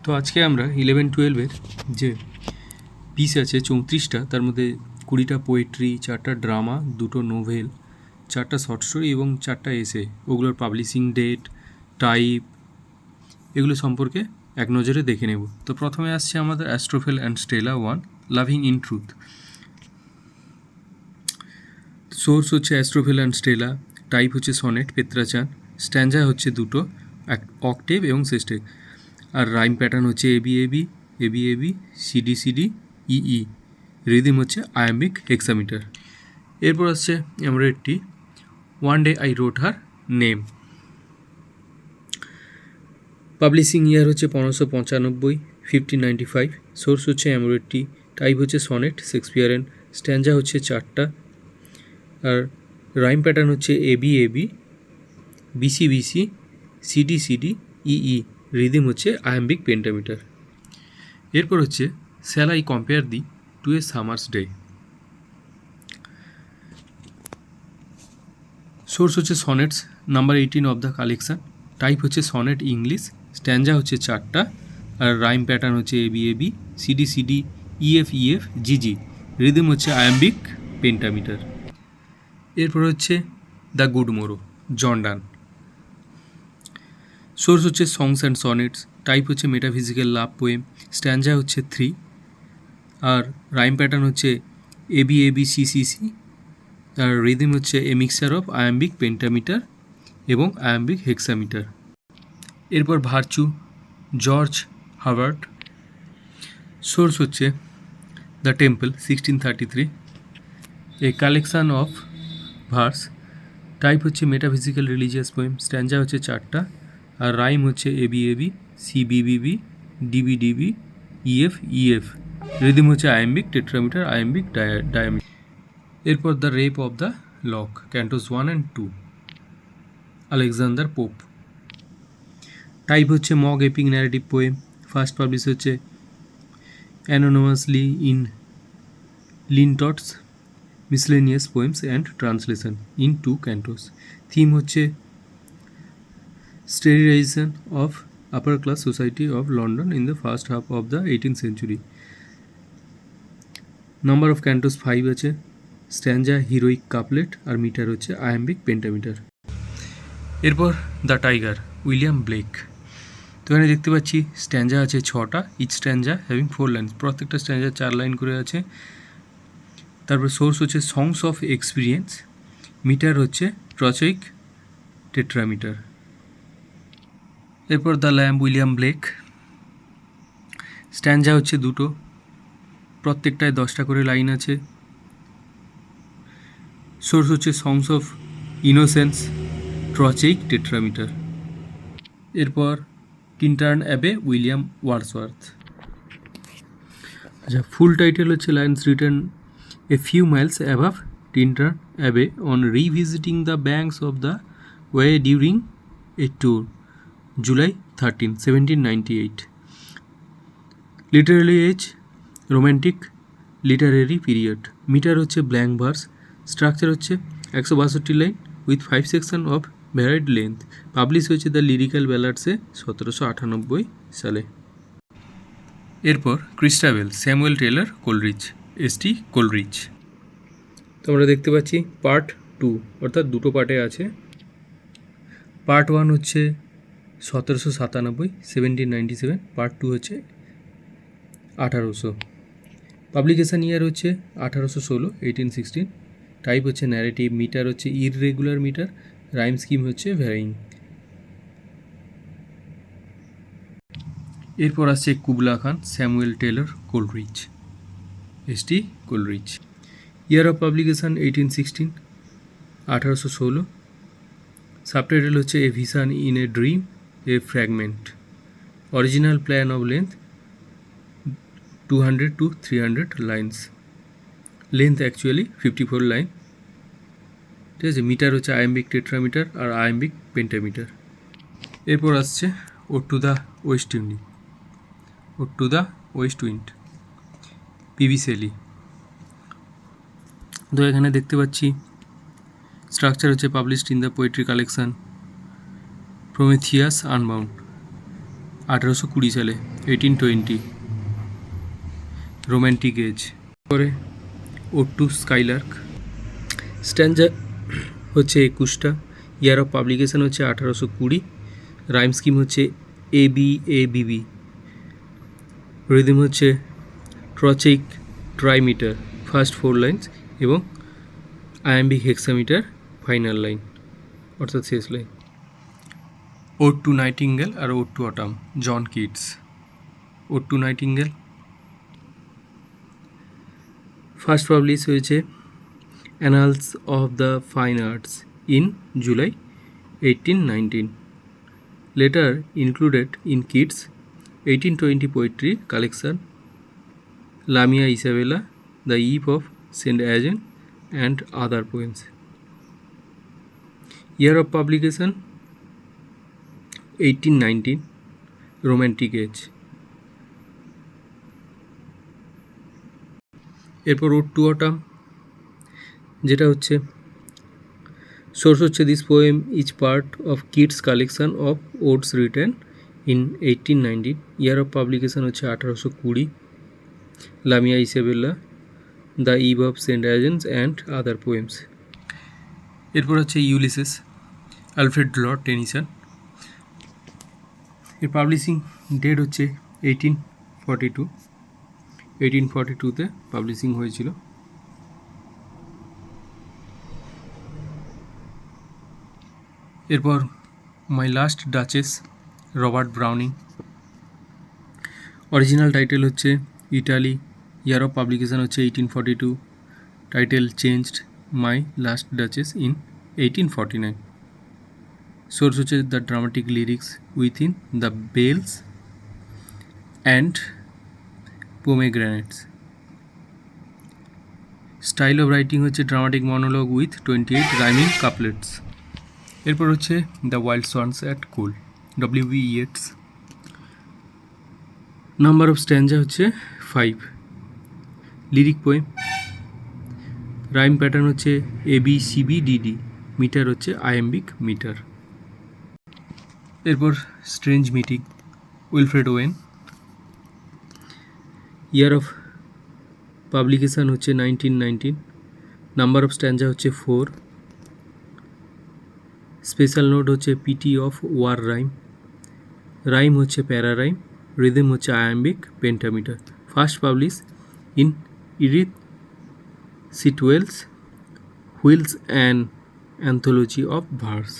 তো আজকে আমরা 11-12-এর যে পিস আছে 34টা, তার মধ্যে 20টা পোয়েট্রি, 4টা ড্রামা, 2টো নোভেল, 4টা শর্ট স্টোরি এবং 4টা এসে, ওগুলোর পাবলিশিং ডেট, টাইপ, এগুলো সম্পর্কে এক নজরে দেখে নেব। তো প্রথমে আসছে আমাদের Astrophel and Stella 1, loving in truth. Source হচ্ছে অ্যাস্ট্রোফেল অ্যান্ড স্টেলা, টাইপ হচ্ছে সনেট পেত্রাচান, স্ট্যান্ডা হচ্ছে 2টো, অক্টেভ এবং সেস্টেক, আর রাইম প্যাটার্ন হচ্ছে AB AB AB AB CD CD EE, rhythm হচ্ছে আয়াম্বিক হেক্সামিটার। এরপর আসছে আমরা একটি one day I wrote her name. Publishing year হচ্ছে 1595, 1595। সোর্স হচ্ছে অ্যামোরেটটি, টাইপ হচ্ছে সনেট শেক্সপিয়ারেন, স্ট্যান্ডা হচ্ছে 4টা, আর রাইম প্যাটার্ন হচ্ছে AB AB BC BC CD CD EE, rhythm হচ্ছে আয়াম্বিক পেন্টামিটার। এরপর হচ্ছে shall I compare thee to a summer's day. Source হচ্ছে sonnets number 18 of the collection, type হচ্ছে সনেট ইংলিশ, স্ট্যান্ডা হচ্ছে 4টা, আর রাইম প্যাটার্ন হচ্ছে AB AB CD CD EF EF GG, rhythm হচ্ছে আয়াম্বিক পেন্টামিটার। এরপর হচ্ছে the good morrow, John Donne. Source হচ্ছে সংস অ্যান্ড সনেটস, টাইপ হচ্ছে মেটাফিজিক্যাল লাভ পোয়েম, স্ট্যান্ডা হচ্ছে 3, আর রাইম প্যাটার্ন হচ্ছে এবি এবি সিসিসি, আর রিদিম হচ্ছে a mixture of iambic pentameter এবং আয়াম্বিক হেক্সামিটার। এরপর ভার্চু, জর্জ হার্বার্ট। সোর্স হচ্ছে the temple 1633, a collection of verse, type হচ্ছে মেটাফিজিক্যাল রিলিজিয়াস পোয়েম, স্ট্যান্ডা হচ্ছে 4টা, আর রাইম হচ্ছে AB AB CBBB DB DB EF EF, rhythm হচ্ছে iambic tetrameter iambic dimeter. এরপর the rape of the lock, ক্যান্টোস 1 and 2, Alexander Pope, type হচ্ছে mock epic narrative poem, first publish হচ্ছে anonymously in Lintot's miscellaneous poems and translation in 2 cantos. Theme হচ্ছে sterilisation of upper class society of London in the first half of the 18th century। Number of cantos 5 আছে, stanza heroic couplet, আর metre হচ্ছে iambic pentameter. এরপর the tiger, William Blake. তো এখানে দেখতে পাচ্ছি স্ট্যান্ডা আছে 6টা, ইচ স্ট্যান্ডা হ্যাভিং 4 লাইন্স, প্রত্যেকটা স্ট্যান্ডা 4 লাইন করে আছে। তারপর সোর্স হচ্ছে সংস অফ এক্সপিরিয়েন্স, মিটার হচ্ছে ট্রচইক টেট্রামিটার। এরপর the lamb, William Blake, stanza হচ্ছে 2টো, প্রত্যেকটায় 10টা করে লাইন আছে। সোর্স হচ্ছে songs of innocence, trochaic tetrameter. এরপর টিনটার্ন অ্যাবে, উইলিয়াম ওয়ার্ডসওয়ার্থ। আচ্ছা, ফুল টাইটেল হচ্ছে lines return a few miles above Tintern Abbey on revisiting the banks of the Wye during a tour, July 13, 1798। Literary age, romantic literary period, metre হচ্ছে blank verse, structure হচ্ছে 162 line with 5 section of ভ্যারাইড length, publish হয়েছে the lyrical ব্যালাডসে 1798 সালে। এরপর Christabel, Samuel Taylor Coleridge, ST কোলরিচ। তো আমরা দেখতে পাচ্ছি part 2, অর্থাৎ 2টো পার্টে আছে। পার্ট 1 হচ্ছে 1797, 1797, পার্ট 2 হচ্ছে 1800। পাবলিকেশান ইয়ার হচ্ছে 1816, 1816। টাইপ হচ্ছে ন্যারেটিভ, মিটার হচ্ছে ইররেগুলার মিটার, রাইম স্কিম হচ্ছে ভ্যারিং। এরপর আসছে Kubla Khan, Samuel Taylor Coleridge, ST Coleridge. Year of publication 1816, 1816। Subtitle হচ্ছে a vision in a dream, a fragment. Original plan of length 200 to 300 lines, length actually 54 line. ঠিক আছে, metre হচ্ছে iambic tetrameter আর iambic pentameter. এরপর আসছে ode to the west wind, ode to the west wind, PB Shelley. তো এখানে দেখতে পাচ্ছি স্ট্রাকচার হচ্ছে published in the poetry collection Prometheus Unbound, 1820 সালে। 1820 রোম্যান্টিক এজ। পরে ওড টু স্কাইলার্ক, স্ট্যাঞ্জা হচ্ছে 21টা, ইয়ার অফ পাবলিকেশন হচ্ছে 1820, রাইম স্কিম হচ্ছে ABABB, রিদম হচ্ছে ট্রচেইক ট্রাইমিটার ফার্স্ট 4 লাইন্স এবং আয়াম্বিক হেক্সামিটার ফাইনাল লাইন অর্থাৎ শেষ লাইন। ওড টু নাইটিঙ্গেল আর ode to autumn, John Keats. Ode to nightingale first publish হয়েছে annals of the fine arts in July 1819, later included in Keats' 1820 poetry collection Lamia Isabella, The Eve of St. Agnes and other poems. Year of publication 1819 romantic age। এরপর ode to autumn, যেটা হচ্ছে source হচ্ছে this poem is part of Keats collection of odes written in 1819, year of publication হচ্ছে 1820, Lamia Isabella, the Eve of Saint Agnes and other poems. এরপর হচ্ছে Ulysses, Alfred Lord Tennyson, এর publishing date হচ্ছে 1842, 1842তে publishing হয়েছিল। এরপর my last duchess, Robert Browning, original title হচ্ছে Italy, year of publication হচ্ছে 1842, title changed my last duchess in 1849, source হচ্ছে the dramatic lyrics within the bells and pomegranates, style of writing হচ্ছে dramatic monologue with 28 rhyming couplets. এরপর হচ্ছে the wild swans at Coole, W.B. Yeats, number of stanza হচ্ছে 5, lyric poem, rhyme pattern হচ্ছে ABCBDD, metre হচ্ছে iambic metre. এরপর strange meeting, Wilfred Owen, year of publication হচ্ছে 1919, number of stanza হচ্ছে 4, special note হচ্ছে pity of war rhyme, rhyme হচ্ছে para rhyme, rhythm হচ্ছে iambic pentameter, first publish in Edith Sitwell's Wheels an anthology of verse.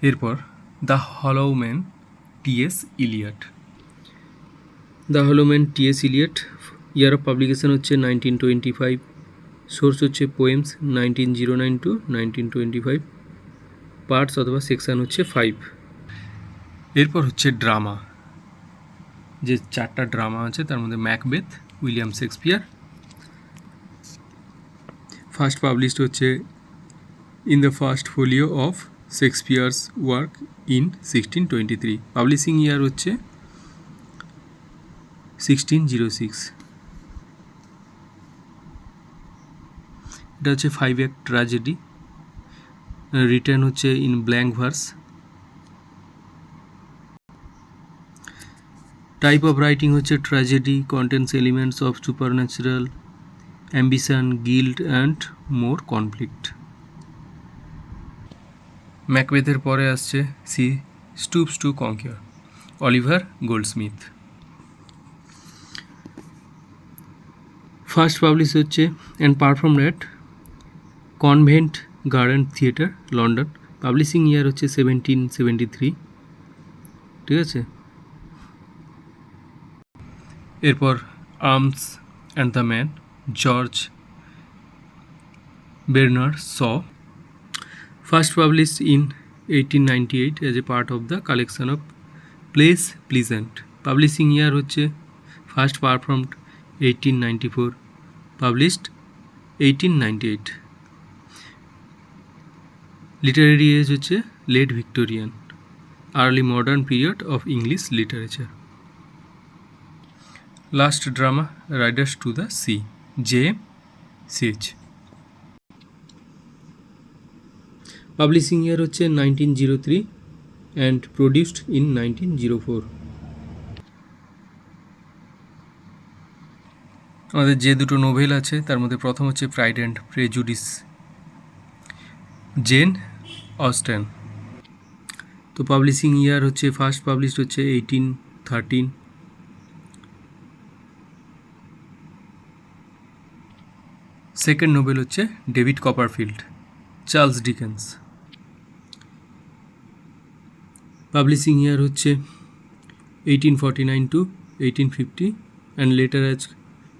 এরপর the hollow man, T.S. Eliot, the hollow man T.S. Eliot, year of publication হচ্ছে 1925, source হচ্ছে poems 1909 to 1925, parts অথবা section হচ্ছে 5। এরপর হচ্ছে drama, যে 4টা drama আছে তার মধ্যে Macbeth, William Shakespeare, first published হচ্ছে in the first folio of Shakespeare's work in 1623, publishing year হচ্ছে 1606। এটা হচ্ছে 5 অ্যাক্ট ট্র্যাজেডি, রিটার্ন হচ্ছে in blank verse. Type of writing হচ্ছে tragedy, contains elements of supernatural, ambition, guilt and more conflict. ম্যাকবেথের পরে আসছে she stoops to conquer, Oliver Goldsmith, first publish হচ্ছে and performed at Covent Garden theatre, London, publishing year হচ্ছে 1773, ঠিক আছে। এরপর Arms and the Man, George Bernard Shaw, first published in 1898 as a part of the collection of plays pleasant, publishing year হচ্ছে first performed 1894, published 1898, literary age হচ্ছে late Victorian, early modern period of English literature. Last drama Riders to the Sea, J.M. Sage, publishing year হচ্ছে 1903 and produced in 1904, আমাদের যে দুটো novel আছে তার মধ্যে প্রথম হচ্ছে Pride and Prejudice, Jane Austen. তো পাবলিশিং ইয়ার হচ্ছে ফার্স্ট পাবলিশড হচ্ছে 1813। সেকেন্ড নোবেল হচ্ছে David Copperfield, Charles Dickens. Publishing year হচ্ছে 1849 to 1850 and later as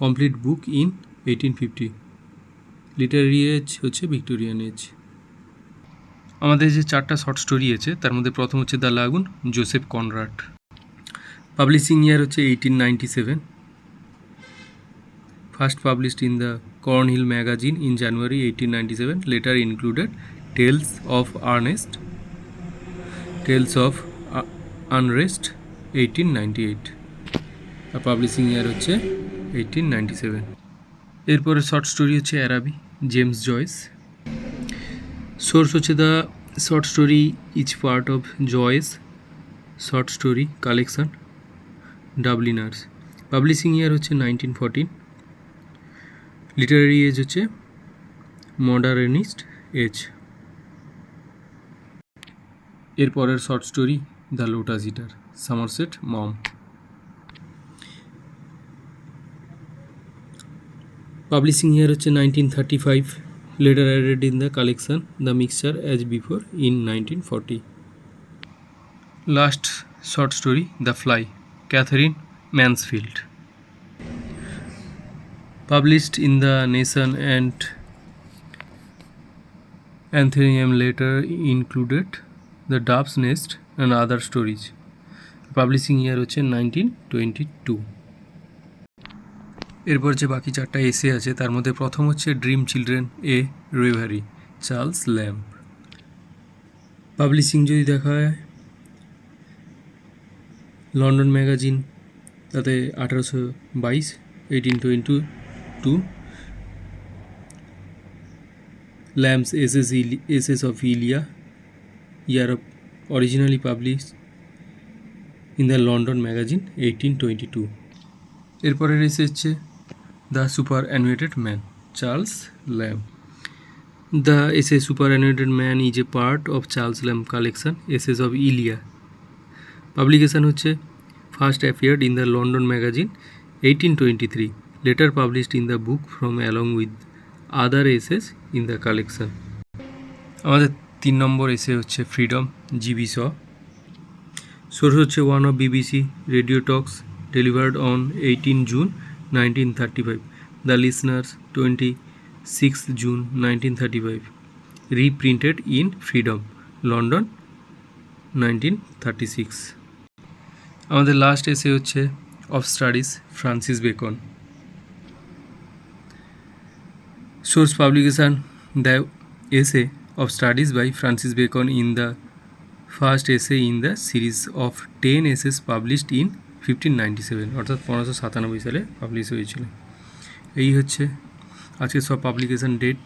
complete book in 1850. Literary age হচ্ছে ভিক্টোরিয়ান এজ। আমাদের যে চারটা শর্ট স্টোরি আছে তার মধ্যে প্রথম হচ্ছে The Lagoon, Joseph Conrad. Publishing year হচ্ছে 1897। First published in the Cornhill Magazine in January 1897, later included Tales of Ernest, Tales of Unrest 1898। আর পাবলিশিং ইয়ার হচ্ছে 1897। এরপরে শর্ট স্টোরি হচ্ছে অ্যারাবি, জেমস জয়েস। সোর্স হচ্ছে the short story each part of Joyce short story collection, Dubliners. Publishing year হচ্ছে 1914। Literary age হচ্ছে modernist age. এরপরের short story The Lotus Eater, Somerset Maugham. Publishing year হচ্ছে 1935, later added in the collection The Mixture as Before in 1940. Last short story The Fly, Catherine Mansfield. Published in The Nation and Athenaeum, later included The Dove's Nest and other stories. Publishing year হচ্ছে 1922। এরপর যে বাকি চারটা এসে আছে তার মধ্যে প্রথম হচ্ছে Dream Children A Reverie, Charles Lamb. পাবলিশিং যদি দেখা হয় লন্ডন ম্যাগাজিন, তাতে 1822, 1822। Lamb's Essays of Elia, year of originally published in the London magazine 1822। এরপরের এসে হচ্ছে the Superannuated Man, Charles Lamb. The essay Superannuated Man is a part of Charles Lamb collection Essays of Elia. Publication হচ্ছে first appeared in the London magazine 1823, later published in the book from along with other essays in the collection. আমাদের 3 নম্বর এসে হচ্ছে freedom, GB শ। Source হচ্ছে one of BBC radio Tux delivered on 18 June 1935, The Listeners 26 June 1935, reprinted in Freedom, London 1936। আমাদের last essay হচ্ছে Of Studies, Francis Bacon. Source publication the essay Of Studies by Francis Bacon in the first essay in the series of 10 essays published in 1597, অর্থাৎ 1597 সালে publish হয়েছিল। এই হচ্ছে আজকে সব publication date.